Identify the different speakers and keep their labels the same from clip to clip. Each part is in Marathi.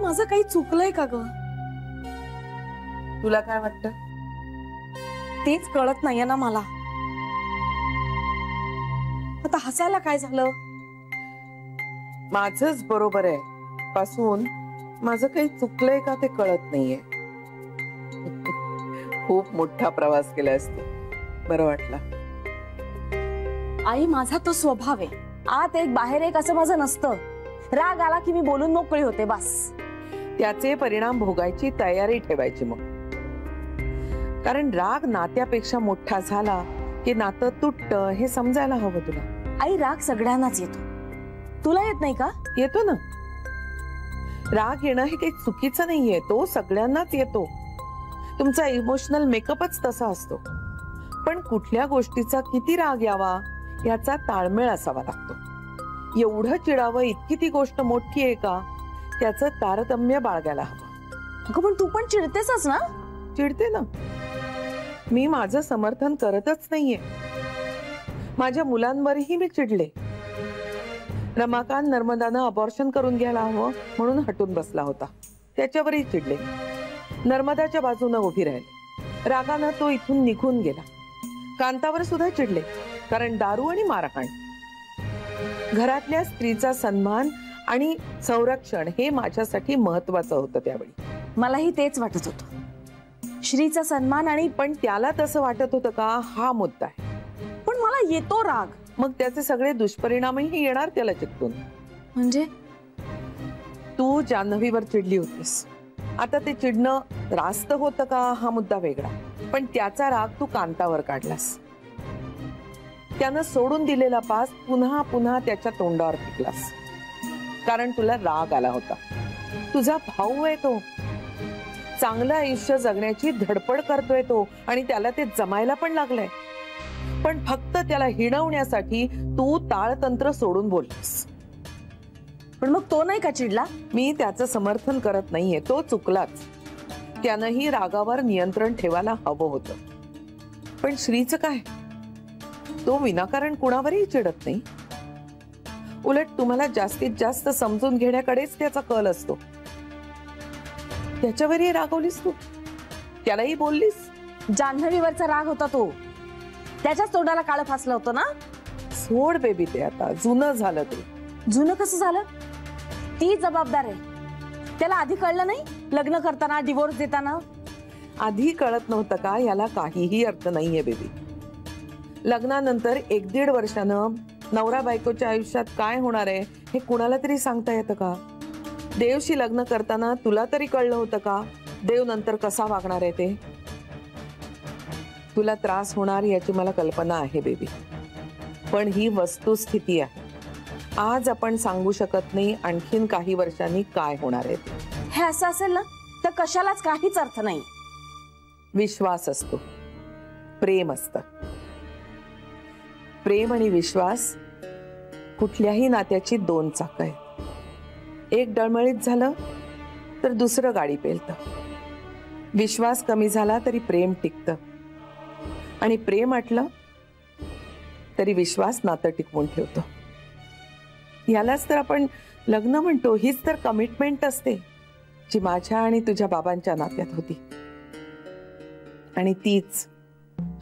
Speaker 1: माझं काही चुकलंय का ग?
Speaker 2: तुला काय वाटतं?
Speaker 1: तेच कळत नाहीये ना मला. आता हसायला काय झालं?
Speaker 2: माझंच बरोबर आहे पासून माझं काही चुकलंय का ते कळत नाहीये. खूप मोठा प्रवास केलास तू. बरं वाटलं.
Speaker 1: आई, माझा तो स्वभाव आहे. आत एक बाहेर एक असं माझं नसतं. राग आला की मी बोलून मोकळी होते बस.
Speaker 2: त्याचे परिणाम भोगायची तयारी ठेवायची मग. कारण राग नात्यापेक्षा मोठा झाला की नातं तुटतं हे समजायला हवं तुला.
Speaker 1: आई, राग सगळ्यांनाच येतो. तुला येत नाही का?
Speaker 2: येतो ना. राग येणं हे काही चुकीचं नाहीये, तो सगळ्यांनाच येतो. तुमचा इमोशनल मेकअपच तसा असतो. पण कुठल्या गोष्टीचा किती राग यावा याचा ताळमेळ असावा लागतो. एवढं चिडावं इतकी ती गोष्ट मोठी आहे का त्याचं तारतम्य बाळगायला हवं.
Speaker 1: अगं पण तू पण चिडतेसच ना?
Speaker 2: चिडते ना. मी माझं समर्थन करतच नाहीये. माझ्या मुलांवरही मी चिडले. रमाकांत नर्मदानं अबॉर्शन करून घ्यायला हवं म्हणून हटून बसला होता, त्याच्यावरही चिडले. नर्मदाच्या बाजूने उभी राहिले. रागानं तो इथून निघून गेला. कांतावर सुद्धा चिडले, कारण दारू आणि मारहाण. घरातल्या स्त्रीचा सन्मान आणि संरक्षण हे माझ्यासाठी महत्वाचं होतं त्यावेळी.
Speaker 1: मलाही तेच वाटत होतं. श्रीचा सन्मान आणि
Speaker 2: पण त्याला तसं वाटत होतं का हा मुद्दा आहे.
Speaker 1: पण मला येतो राग.
Speaker 2: मग त्याचे सगळे दुष्परिणामही येणार त्याला चिकटून.
Speaker 1: म्हणजे
Speaker 2: तू जान्हवीवर चिडली होतीस. आता ते चिडणं रास्त होतं का हा मुद्दा वेगळा. पण त्याचा राग तू कांतावर काढलास. त्यानं सोडून दिलेला पास पुन्हा पुन्हा त्याच्या तोंडावर फेकलास. कारण तुला राग आला होता. तुझा भाऊ आहे तो. चांगलं आयुष्य जगण्याची धडपड करतोय तो आणि त्याला ते जमायला पण लागलंय. पण फक्त त्याला हिणवण्यासाठी तू ताळतंत्र सोडून बोललास.
Speaker 1: पण मग तो नाही का चिडला?
Speaker 2: मी त्याचं समर्थन करत नाहीये. तो चुकलाच. त्यानंही रागावर नियंत्रण ठेवायला हवं होतं. पण श्रीचं काय? तो विनाकारण कुणावरही चिडत नाही. उलट तुम्हाला जास्तीत जास्त समजून घेण्याकडेच त्याचा कल असतो. त्याच्यावरही रागवलीस तू. त्यालाही बोललीस.
Speaker 1: जान्हवीवरचा राग होता तो. त्याच्याच तोंडाला काळं फासलं होतं ना.
Speaker 2: सोड बेबी, ते आता जुनं झालं. ते
Speaker 1: जुनं कसं झालं? ती जबाबदार आहे. त्याला आधी कळलं नाही? लग्न करताना, डिवोर्स देताना.
Speaker 2: आधी कळत नव्हतं का याला काहीही अर्थ नाहीये बेबी. लग्नानंतर 1-1.5 वर्षानं नवरा बायकोच्या आयुष्यात काय होणार आहे हे कुणाला तरी सांगता येतं का? देवशी लग्न करताना तुला तरी कळलं होतं का देव नंतर कसा वागणार आहे ते? तुला त्रास होणार याची मला कल्पना आहे बेबी. पण ही वस्तुस्थिती आहे. आज आपण सांगू शकत नाही आणखीन काही वर्षांनी काय होणार आहे.
Speaker 1: हे असं असेल ना तर कशालाच काहीच अर्थ नाही.
Speaker 2: विश्वास असतो, प्रेम असतं. प्रेम आणि विश्वास कुठल्याही नात्याची 2 चाकं आहेत. एक डळमळीत झालं तर दुसरं गाडी पेलतं. विश्वास कमी झाला तरी प्रेम टिकतं आणि प्रेम अटलं तरी विश्वास नातं टिकवून ठेवतो. यालाच तर आपण लग्न म्हणतो. हीच तर कमिटमेंट असते जी माझ्या आणि तुझ्या बाबांच्या नात्यात होती. आणि तीच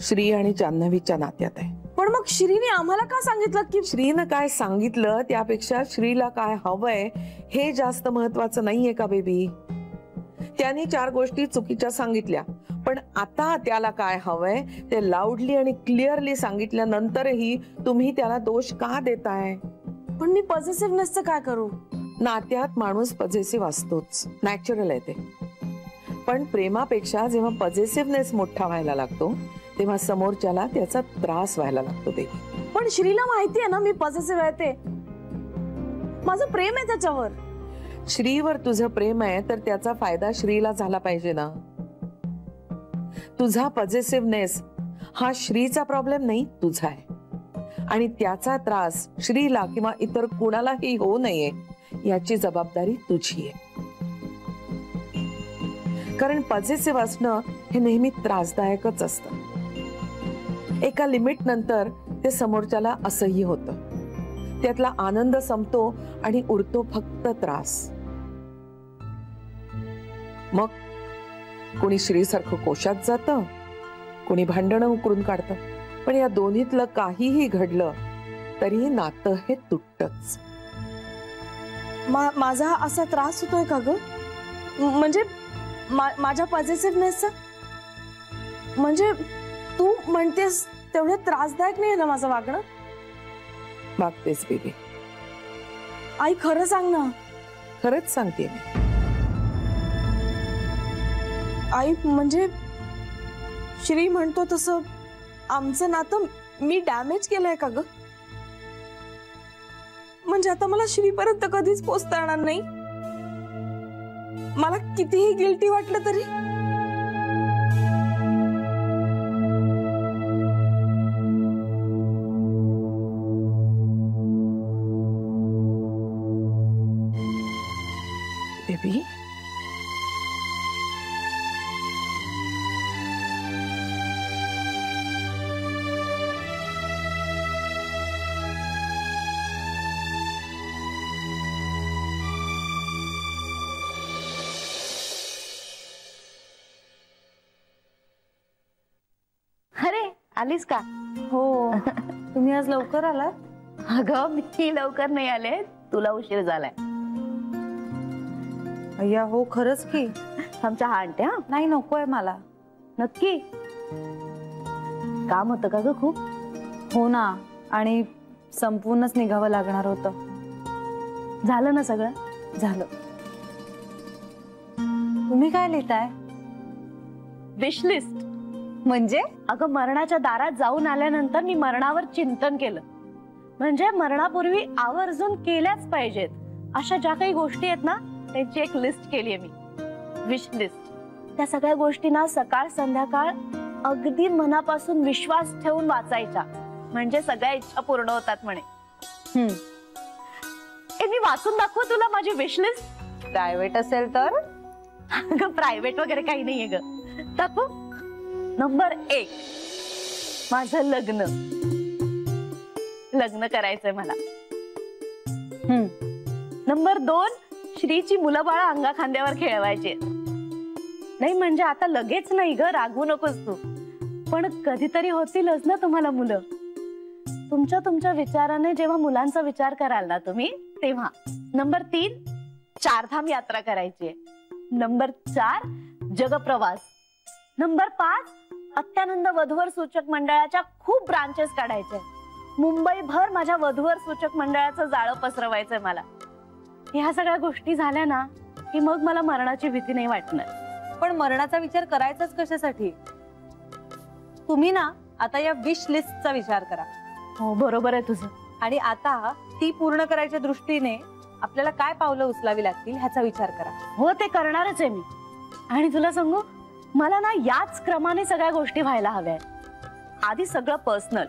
Speaker 2: श्री आणि जान्हवीच्या नात्यात आहे.
Speaker 1: पण मग श्रीने आम्हाला का सांगितलं? की
Speaker 2: श्रीनं काय सांगितलं त्यापेक्षा श्रीला काय हवंय हे जास्त महत्वाचं नाहीये का बेबी? त्याने 4 गोष्टी चुकीच्या सांगितल्या, पण आता त्याला काय हवंय ते लाऊडली आणि क्लिअरली सांगितल्यानंतरही तुम्ही त्याला दोष का देताय?
Speaker 1: पण मी पॉझिटिव्हनेसचं काय करू?
Speaker 2: नात्यात माणूस पॉझिटिव्ह असतोच, नॅचरल आहे ते. पण प्रेमापेक्षा जेव्हा पॉझिटिव्हनेस मोठा व्हायला लागतो तेव्हा समोरच्याला त्याचा त्रास व्हायला लागतो बेबी.
Speaker 1: पण श्रीला माहिती आहे ना मी पॉझिटिव्ह आहे ते. माझं प्रेम आहे त्याच्यावर.
Speaker 2: श्रीवर तुझं प्रेम आहे तर त्याचा फायदा श्रीला झाला पाहिजे ना. तुझा पॉझिटिव्हनेस हा श्रीचा प्रॉब्लेम नाही, तुझा आहे. आणि त्याचा त्रास श्रीला किंवा इतर कुणालाही होऊ नये याची जबाबदारी तुझी आहे. कारण पॉझिटिव्ह असणं हे नेहमी त्रासदायकच असतं. एका लिमिट नंतर ते समोरच्याला असह्य होतं. त्यातला आनंद संपतो आणि उरतो फक्त त्रास. मग कोणी श्रीसारखं कोशात जातं, कोणी भांडणं उकरून काढतं, पण या दोन्हीतलं काहीही घडलं तरी नातं हे तुटतच.
Speaker 1: माझा असा त्रास होतोय का ग? म्हणजे माझ्या पॉझिटिव्हनेसचा, म्हणजे तू म्हणतेस तेवढं त्रासदायक नाही ना माझं वागणं?
Speaker 2: वागतेस बेबी.
Speaker 1: आई खरं सांग ना.
Speaker 2: खरंच सांगते मी.
Speaker 1: आई म्हणजे श्री म्हणतो तसं आमचं नातं मी डॅमेज केलंय का ग? म्हणजे आता मला श्रीपर्यंत कधीच पोचता येणार नाही, मला कितीही गिल्टी वाटलं तरी.
Speaker 2: बेबी
Speaker 3: अरे आलीस का?
Speaker 1: हो. तुम्ही आज लवकर आलात?
Speaker 3: अगं मी लवकर नाही आले, तुला उशीर झालाय.
Speaker 1: अय्या हो खरंच की.
Speaker 3: आमच्या हा आणते. हा
Speaker 1: नाही नकोय मला.
Speaker 3: नक्की? काम होतं का ग खूप?
Speaker 1: हो ना, आणि संपूर्णच निघावं लागणार होतं.
Speaker 3: झालं ना सगळं?
Speaker 1: झालं. तुम्ही काय लिहिताय?
Speaker 3: Wish list.
Speaker 1: म्हणजे?
Speaker 3: अगं मरणाच्या दारात जाऊन आल्यानंतर मी मरणावर चिंतन केलं. म्हणजे मरणापूर्वी आवर्जून केल्याच पाहिजेत अशा ज्या काही गोष्टी आहेत ना, त्याची एक लिस्ट केलीये मी. Wish list. त्या सगळ्या गोष्टी ना सकाळ संध्याकाळ अगदी मनापासून विश्वास ठेवून वाचायच्या, म्हणजे सगळ्या इच्छा पूर्ण होतात म्हणे. मी वाचून दाखवू तुला माझी विश लिस्ट?
Speaker 1: प्रायव्हेट असेल तर?
Speaker 3: अगं प्रायव्हेट वगैरे काही नाहीये ग. दाखवू? नंबर 1, माझं लग्न. लग्न करायचंय मला. नंबर 2, श्रीची मुलं बाळा अंगा खांद्यावर खेळवायचे. नाही म्हणजे आता लगेच नाही ग, रागवू नकोस तू, पण कधीतरी होतीलच ना तुम्हाला मुलं. तुमच्या विचाराने जेव्हा मुलांचा विचार कराल ना तुम्ही तेव्हा. नंबर 3, 4 धाम यात्रा करायची. नंबर 4, जगप्रवास. नंबर 5, अत्यानंद वधूवर सूचक मंडळाच्या खूप ब्रांचेस काढायचे. मुंबईभर माझ्या वधूवर सूचक मंडळाचं जाळं पसरवायचंय मला. ह्या सगळ्या गोष्टी झाल्या ना की मग मला मरणाची भीती नाही वाटणार.
Speaker 1: पण मरणाचा विचार करायचाच कशासाठी? तुम्ही ना आता या विश लिस्टचा विचार करा.
Speaker 3: हो बरोबर आहे तुझं.
Speaker 1: आणि आता ती पूर्ण करायच्या दृष्टीने आपल्याला काय पावलं उचलावी लागतील ह्याचा विचार करा.
Speaker 3: हो ते करणारच आहे मी. आणि तुला सांगू, मला ना याच क्रमाने सगळ्या गोष्टी व्हायला हव्या. आधी सगळं पर्सनल,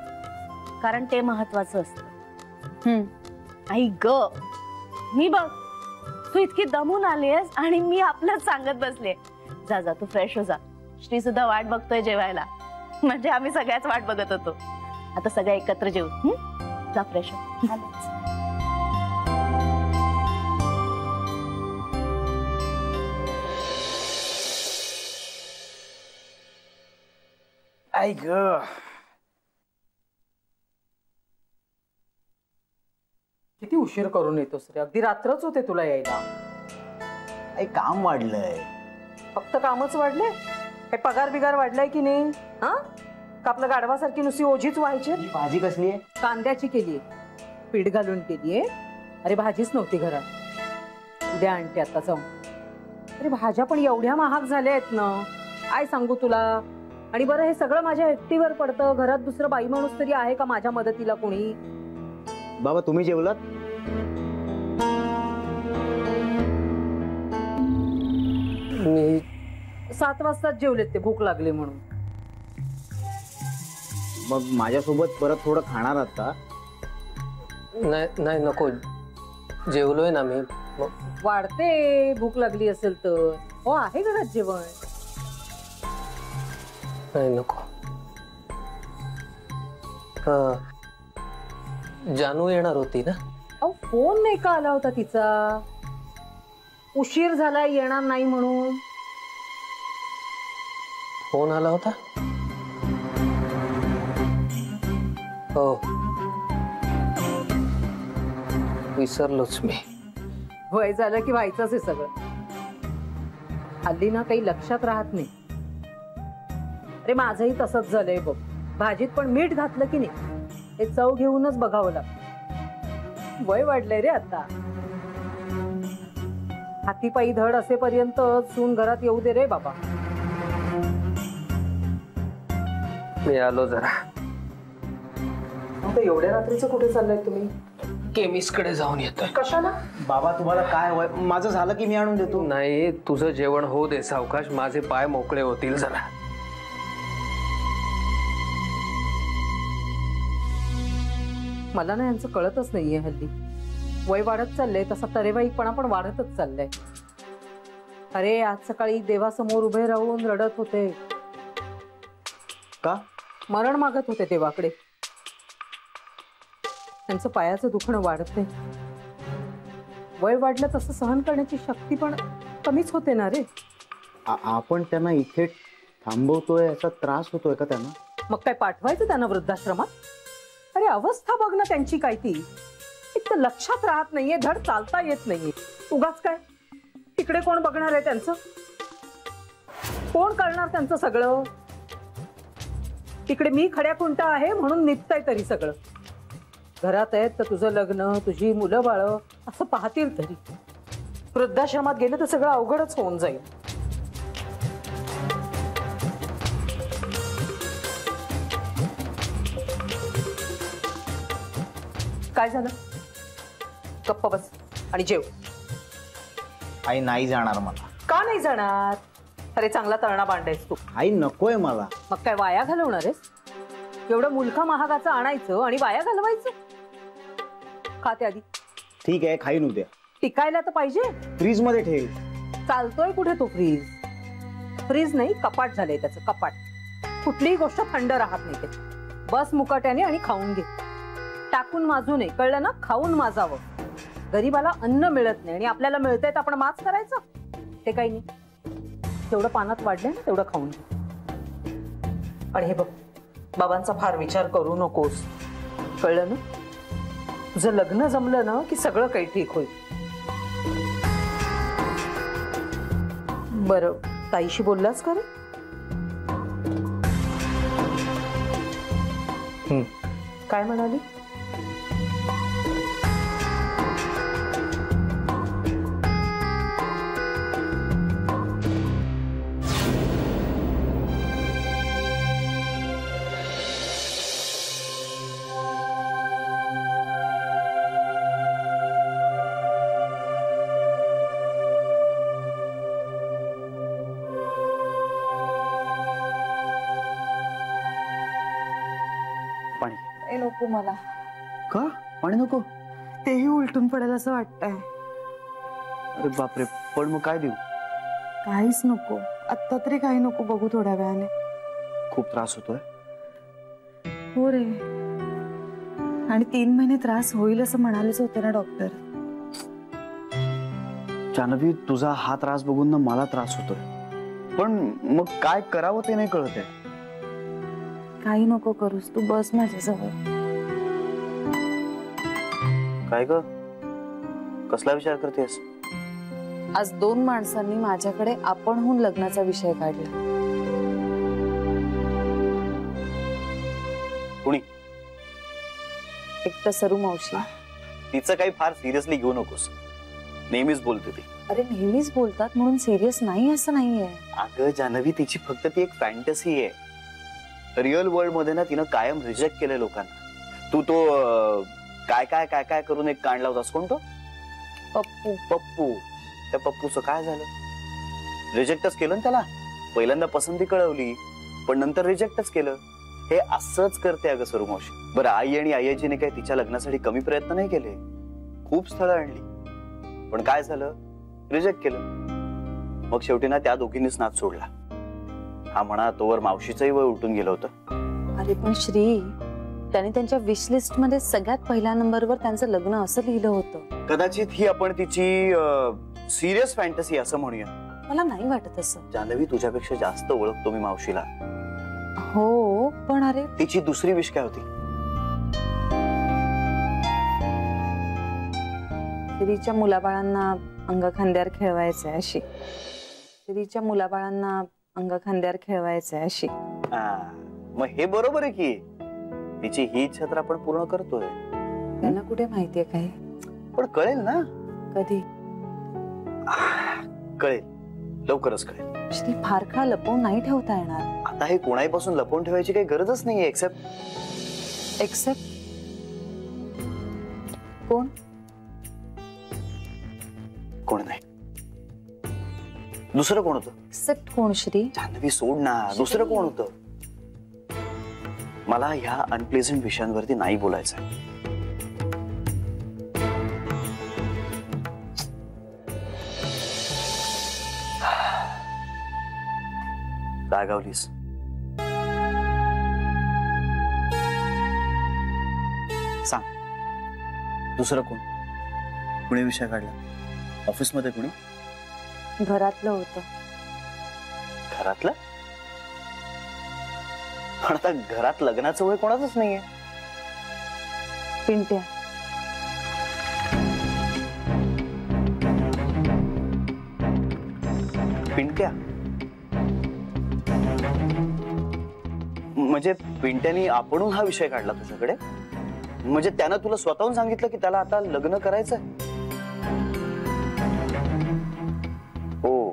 Speaker 3: कारण ते महत्वाचं असतं. आई ग, मी बघ तू इतकी दमून आलीयस आणि मी आपलंच सांगत बसले. जा जा तू फ्रेश हो जा. श्री सुद्धा वाट बघतोय जेवायला, म्हणजे आम्ही सगळ्याच वाट बघत होतो. आता सगळ्या एकत्र जेवू. जा फ्रेश हो.
Speaker 4: आई ग,
Speaker 5: किती उशीर करून येतोस रे? अगदी रात्रच होते तुला यायला.
Speaker 4: आई काम वाढलंय.
Speaker 5: फक्त कामच वाढले? काही पगार बिगार वाढलाय की नाही? हा का आपल्या गाढवासारखी नुसती ओझीच व्हायची?
Speaker 4: ही भाजी कसली आहे?
Speaker 5: कांद्याची केलीये, पीठ घालून केलीये. अरे भाजीच नव्हती घरात, उद्या आणते आता जाऊन. अरे भाज्या पण एवढ्या महाग झाल्या आहेत ना, काय सांगू तुला. आणि बरं हे सगळं माझ्या एकटीवर पडतं. घरात दुसरं बाई माणूस तरी आहे का माझ्या मदतीला कोणी?
Speaker 4: बाबा तुम्ही जेवलात?
Speaker 5: मी 7 वाजताच जेवलेत ते, भूक लागली म्हणून.
Speaker 4: मग माझ्यासोबत परत थोडं खाणार आहात का?
Speaker 6: नाही नाही नको, जेवलोय ना मी.
Speaker 5: वाढते भूक लागली असेल तर. हो आहे घरात जेवण.
Speaker 6: नाही नको. जानू येणार होती ना?
Speaker 5: अहो फोन नाही का आला होता तिचा? उशीर झाला येणार नाही म्हणून.
Speaker 6: फोन आला होता? हो, विसरलोच मी.
Speaker 5: वय झालं की व्हायचंच आहे सगळं. हल्ली ना काही लक्षात राहत नाही. अरे माझंही तसंच झालंय बघ. भाजीत पण मीठ घातलं की नाही हे चव घेऊनच बघावं लागतं. वय वाढलंय रे आता. हातीपायी धड असेपर्यंत सून घरात येऊ दे रे बाबा.
Speaker 6: मी आलो जरा.
Speaker 5: आता एवढ्या रात्रीचं कुठे चाललंय तुम्ही?
Speaker 6: केमिस्ट कडे जाऊन येतोय.
Speaker 5: कशाला?
Speaker 4: बाबा तुम्हाला काय हवंय? माझं झालं की मी आणून देतो.
Speaker 6: नाही, तुझं जेवण होऊ दे सावकाश. माझे पाय मोकळे होतील जरा.
Speaker 5: मला ना यांचं कळतच नाहीये हल्ली. वय वाढत चाललंय तसा तरेवाईपणा पण वाढतच चाललंय. अरे आज सकाळी देवासमोर उभे राहून रडत होते.
Speaker 4: का?
Speaker 5: मरण मागत होते देवाकडे. त्यांचं पायाचं दुखणं वाढत नाही. वय वाढलं तसं सहन करण्याची शक्ती पण कमीच होते ना रे.
Speaker 4: आपण त्यांना इथे थांबवतोय याचा त्रास होतोय का त्यांना?
Speaker 5: मग काय पाठवायचं त्यांना वृद्धाश्रमात? अरे अवस्था बघ ना त्यांची काय ती. एक तर लक्षात राहत नाहीये, धड चालता येत नाहीये. उगाच काय तिकडे कोण बघणार आहे त्यांचं? कोण करणार त्यांचं सगळं? तिकडे मी खड्या खुंटा आहे म्हणून निघतंय तरी सगळं. घरात आहेत तर तुझं लग्न, तुझी मुलं बाळ असं पाहतील तरी. वृद्धाश्रमात गेलं तर सगळं अवघडच होऊन जाईल. काय झालं? गप्प बस आणि जेव.
Speaker 4: आई नाही जाणार मला.
Speaker 5: का नाही जाणार? अरे चांगला तळणा बांधायस तू.
Speaker 4: आई नकोय मला.
Speaker 5: मग काय वाया घालवणार आहेस? एवढं मुलखा महागाचं आणायचं आणि वाया घालवायचं? खाते आधी.
Speaker 4: ठीक आहे, खाईन उद्या.
Speaker 5: टिकायला तर पाहिजे.
Speaker 4: फ्रीज मध्ये ठेव.
Speaker 5: चालतोय कुठे तो फ्रीज? फ्रीज नाही, कपाट झालंय त्याचं, कपाट. कुठलीही गोष्ट थंड राहत नाही ते. बस मुकाट्याने आणि खाऊन घे. टाकून माजू नये, कळलं ना? खाऊन माजावं. गरीबाला अन्न मिळत नाही आणि आपल्याला मिळतंय तर आपण माज करायचं? ते काही नाही. तेवढं पानात वाढलंय ना तेवढं खाऊन घे. आणि हे बघ, बाबांचा फार विचार करू नकोस, कळलं ना? तुझं लग्न जमलं ना की सगळं काही ठीक होईल. बरं, ताईशी बोललास का रे? काय म्हणाली?
Speaker 1: ए नको मला.
Speaker 4: का? पाणी नको?
Speaker 1: तेही उलटून पडेल असं वाटतंय.
Speaker 4: अरे बापरे, पण मग काय देऊ?
Speaker 1: काहीच नको आत्ता तरी. काही नको, बघू थोड्या वेळाने.
Speaker 4: खूप त्रास होतोय.
Speaker 1: हो रे, आणि 3 महिने त्रास होईल असं म्हणालेच होते ना डॉक्टर.
Speaker 4: जानवी, तुझा हा त्रास बघून ना मला त्रास होतोय. पण मग काय करावं ते नाही कळत आहे.
Speaker 1: काही नको करूस, तू बस माझ्याजवळ.
Speaker 4: काय ग? कसला विचार करतेस?
Speaker 1: आज 2 माणसांनी माझ्याकडे आपणहून लग्नाचा विषय काढला.
Speaker 7: कुणी?
Speaker 1: एक तर सरू मावशी.
Speaker 7: तिचं काही फार सिरियसली घेऊ नकोस. नेहमीच बोलते ती.
Speaker 1: अरे नेहमीच बोलतात म्हणून सिरियस नाही असं नाहीये.
Speaker 7: अगं जानवी, तिची फक्त ती एक फॅन्टसी आहे. रिअल वर्ल्ड मध्ये ना तिनं कायम रिजेक्ट केलंय लोकांना. तू तो काय काय काय काय करून एक कांड लावतास. कोणतो?
Speaker 1: पप्पू.
Speaker 7: पप्पू. त्या पप्पूचं काय झालं? रिजेक्टच केलं ना त्याला. पहिल्यांदा पसंती कळवली पण नंतर रिजेक्टच केलं. हे असंच करते अगं सरू मावशी. बरं, आई आणि आईजीने काही तिच्या लग्नासाठी कमी प्रयत्न नाही केले. खूप स्थळं आणली पण काय झालं? रिजेक्ट केलं. मग शेवटी ना त्या दोघींनीच नाच सोडला. हा म्हणा तोवर मावशीचंही वय उलटून गेलं होतं.
Speaker 1: अरे पण श्री, त्याने त्यांच्या विश लिस्ट मध्ये सगळ्यात पहिल्या नंबरवर त्यांचं लग्न असं लिहिलं होतं.
Speaker 7: कदाचित ही आपण तिची सिरियस फॅन्टसी असं म्हणूया.
Speaker 3: मला नाही वाटत असं.
Speaker 7: जान्हवी, तुझ्यापेक्षा जास्त ओळखतो मी मावशीला.
Speaker 3: हो पण अरे
Speaker 7: तिची दुसरी विश काय होती?
Speaker 3: श्रीच्या मुलाबाळांना अंग खांद्यावर खेळवायचंय अशी. श्रीच्या मुलाबाळांना अंग खांद्यावर खेळवायचंय अशी.
Speaker 7: मग हे बरोबर आहे की तिची ही इच्छा तर आपण पूर्ण करतोय.
Speaker 3: त्यांना कुठे माहितीये काय?
Speaker 7: पण कळेल ना.
Speaker 3: कधी?
Speaker 7: कळेल, लवकरच कळेल.
Speaker 3: श्री फार काळ लपवून नाही ठेवता येणार.
Speaker 7: आता हे कोणापासून लपवून ठेवायची काही गरजच नाहीये. एक्सेप्ट
Speaker 3: कोण?
Speaker 7: कोण नाही. दुसरं कोण होतं?
Speaker 3: एक्सेप्ट कोण श्री?
Speaker 7: जान्हवी सोड ना, दुसरं कोण होतं? मला ह्या अनप्लेझंट विषयांवरती नाही बोलायचं. रागावलीस? सांग, दुसरं कोण? कुणी विषय काढला? ऑफिसमध्ये कुणी?
Speaker 3: घरातलं होतं.
Speaker 7: घरातलं? पण आता घरात लग्नाचं वय कोणाचंच नाहीये.
Speaker 3: पिंट्या.
Speaker 7: पिंट्या म्हणजे पिंट्यानी आपणून हा विषय काढला तुझ्याकडे? म्हणजे त्यानं तुला स्वतःहून सांगितलं की त्याला आता लग्न करायचंय? हो.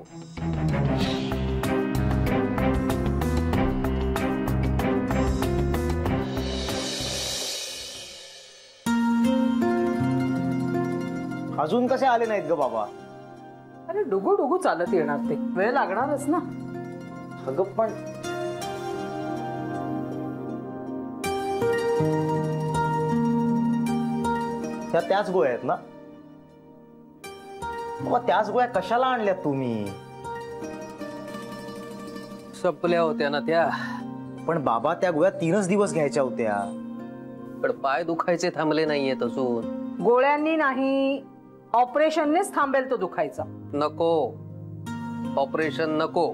Speaker 8: अजून कसे आले नाहीत ग बाबा?
Speaker 5: अरे डुगू डुगू चालत येणार, ते वेळ लागणारच ना.
Speaker 8: अगं पण त्याच गोळ्या आहेत ना बाबा? त्याच गोळ्या कशाला आणल्यात तुम्ही?
Speaker 6: संपल्या होत्या ना त्या.
Speaker 8: पण बाबा त्या गोळ्या 3च दिवस घ्यायच्या होत्या.
Speaker 6: पण पाय दुखायचे थांबले नाहीयेत अजून.
Speaker 5: गोळ्यांनी नाही, ऑपरेशननेच थांबेल तो दुखायचा.
Speaker 6: नको, ऑपरेशन नको.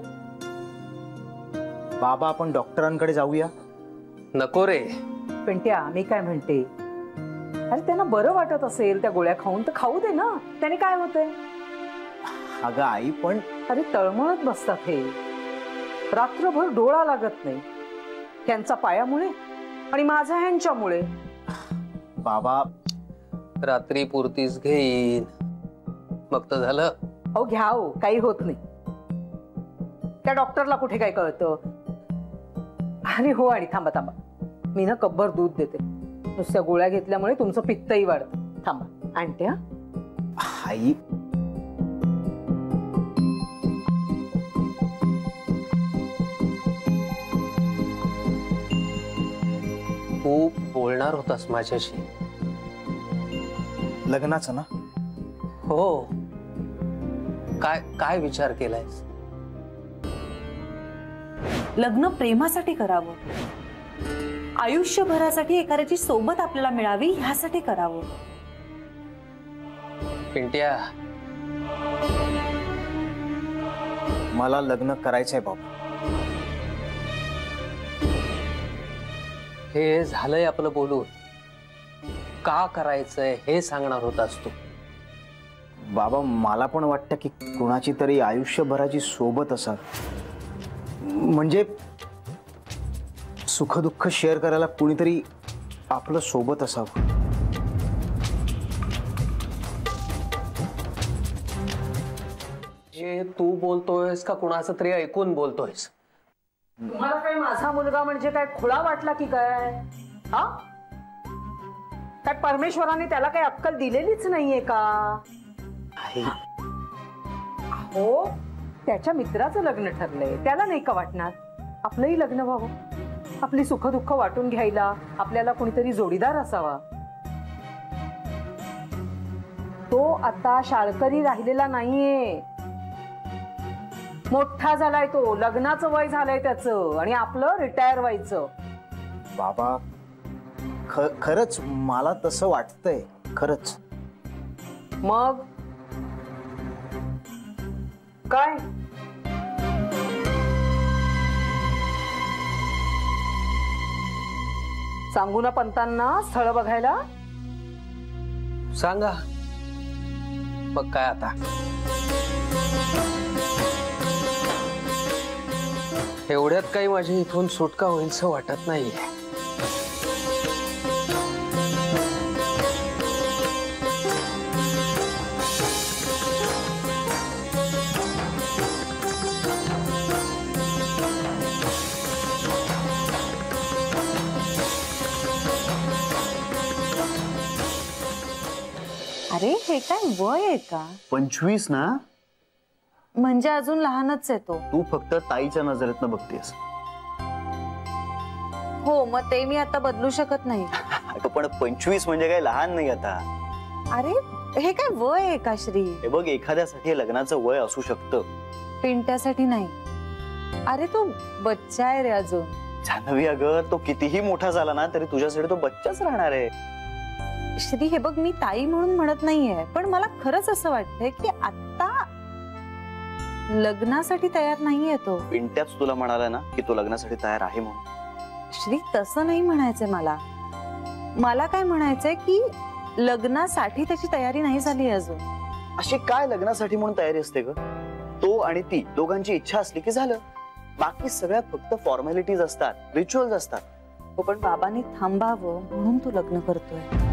Speaker 8: बाबा आपण डॉक्टरांकडे जाऊया.
Speaker 6: नको रे.
Speaker 5: पिंट्या, मी काय म्हणते, अरे त्यांना बरं वाटत असेल त्या गोळ्या खाऊन तर खाऊ दे ना, त्याने काय होतंय?
Speaker 8: अगं आई पण
Speaker 5: अरे तळमळत बसतात हे, रात्रभर डोळा लागत नाही, त्यांचा पायामुळे आणि माझा ह्यांच्यामुळे.
Speaker 8: बाबा
Speaker 6: रात्री पुरतीच घेईन, मग तर झालं.
Speaker 5: अहो घ्या हो, काही होत नाही. त्या डॉक्टरला कुठे काय कळतं? आणि हो, आणि थांबा थांबा, मी ना कब्बर दूध देते. नुसत्या गोळ्या घेतल्यामुळे तुमचं पित्तही वाढतं. थांबा आणते. हा
Speaker 8: आई
Speaker 6: तू बोलणार होतास माझ्याशी
Speaker 8: लग्नाचं ना?
Speaker 6: हो. काय काय विचार केलायस?
Speaker 3: लग्न प्रेमासाठी करावं, आयुष्यभरासाठी एखाद्याची सोबत आपल्याला मिळावी ह्यासाठी करावं.
Speaker 6: पिंट्या,
Speaker 8: मला लग्न करायचंय बाबा.
Speaker 6: हे झालंय आपलं बोलून. का करायचंय हे सांगणार होतास तू.
Speaker 8: बाबा मला पण वाटतं की कुणाची तरी आयुष्यभराची सोबत असावी, म्हणजे सुखदुःख शेअर करायला कुणीतरी आपलं सोबत असावं.
Speaker 6: जे तू बोलतोयस का कुणाचं तरी ऐकून बोलतोयस?
Speaker 5: तुम्हाला काय माझा मुलगा म्हणजे काय खुळा वाटला की काय? हा, काय परमेश्वराने त्याला काही अक्कल दिलेलीच नाहीये का? हो, त्याच्या मित्राचं लग्न ठरलंय, त्याला नाही का वाटणार आपलंही लग्न व्हावं? आपली सुखदुःख वाटून घ्यायला आपल्याला कोणीतरी जोडीदार असावा. तो आता शाळकरी राहिलेला नाहीये, मोठा झालाय तो, लग्नाचं वय झालंय त्याचं, आणि आपलं रिटायर व्हायचं.
Speaker 8: बाबा खरंच मला तसं वाटतंय, खरंच.
Speaker 5: मग काय सांगू ना पंतांना स्थळ बघायला?
Speaker 6: सांगा मग काय आता. एवढ्यात काही माझ्या इथून सुटका होईलच वाटत नाही.
Speaker 3: अरे हे काय वय आहे का?
Speaker 7: 25 ना.
Speaker 3: म्हणजे अजून लहानच आहे तो.
Speaker 7: तू फक्त ताईच्या नजरेतनं बघतेस.
Speaker 3: हो मग ते मी आता बदलू शकत नाही.
Speaker 7: पण 25 म्हणजे काय लहान नाही आता.
Speaker 3: अरे हे काय वय आहे का श्री?
Speaker 7: हे बघ, एखाद्यासाठी लग्नाचं वय असू शकतं,
Speaker 3: पिंट्यासाठी नाही. अरे तो बच्चा आहे रे अजून.
Speaker 7: जान्हवी अगं, तो कितीही मोठा झाला ना तरी तुझ्यासाठी तो बच्चाच राहणार आहे.
Speaker 3: श्री हे बघ, मी ताई म्हणून म्हणत नाहीये, पण मला खरंच असं वाटतंय की आता लग्नासाठी तयार नाहीये तो.
Speaker 7: पिंट्याच तुला म्हणाला ना की तो लग्नासाठी तयार आहे म्हणून.
Speaker 3: श्री तसं नाही म्हणायचंय मला. मला काय म्हणायचंय की लग्नासाठी त्याची तयारी नाही झाली अजून.
Speaker 7: अशी काय लग्नासाठी म्हणून तयारी असते ग? तो आणि ती दोघांची इच्छा असली की झालं. बाकी सगळ्या फक्त फॉर्मॅलिटीज असतात, रिच्युअल्स असतात.
Speaker 3: पण बाबांनी थांबावं म्हणून तू लग्न करतोय.